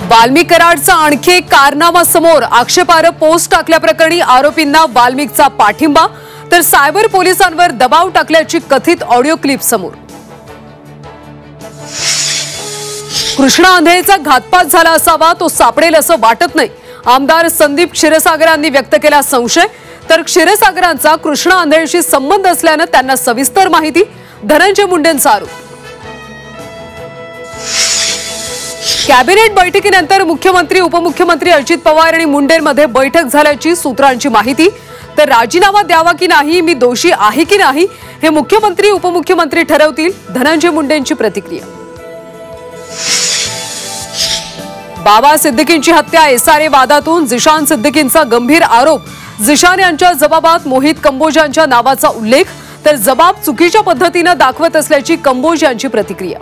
वाल्मिक कराडचा आणखी एक कारनामा समोर। आक्षेपार्ह पोस्ट टाकल्याप्रकरणी आरोपींना वाल्मिकचा पाठिंबा, तर सायबर पोलिसांवर दबाव टाकल्याची कथित ऑडिओ क्लिप समोर। कृष्णा आंधळेचा घातपात झाला असावा, तो सापडेल असं वाटत नाही। आमदार संदीप क्षीरसागरांनी व्यक्त केला संशय, तर क्षीरसागरांचा कृष्णा आंधळेशी संबंध असल्याने त्यांना सविस्तर माहिती। धनंजय मुंडेंचा आरोप। कॅबिनेट बैठकीनंतर मुख्यमंत्री उपमुख्यमंत्री अजित पवार आणि मुंडेंमध्ये बैठक झाल्याची सूत्रांची माहिती। तर राजीनामा द्यावा की नाही, मी दोषी आहे की नाही हे मुख्यमंत्री उपमुख्यमंत्री ठरवतील। धनंजय मुंडेंची प्रतिक्रिया। बाबा सिद्दीकींची हत्या एसआरए वादातून झिशान सिद्दीकींचा गंभीर आरोप। झिशान यांच्या जबाबात मोहित कंबोज यांच्या नावाचा उल्लेख, तर जबाब चुकीच्या पद्धतीने दाखवत असल्याची कंबोज यांची प्रतिक्रिया।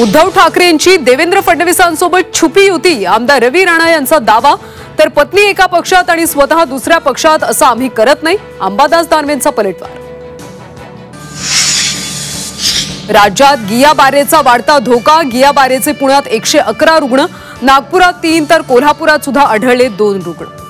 उद्धव ठाकरेंची देवेंद्र फडणवीसांसोबत छुपी युती। आमदार रवी राणा यांचा दावा, तर पत्नी एका पक्षात आणि स्वतः दुसऱ्या पक्षात असं आम्ही करत नाही। अंबादास दानवेंचा पलटवार। राज्यात गिया बारेचा वाढता धोका। गिया बारेचे पुण्यात 111 रुग्ण, नागपुरात 3 तर कोल्हापुरात सुद्धा आढळले 2 रुग्ण।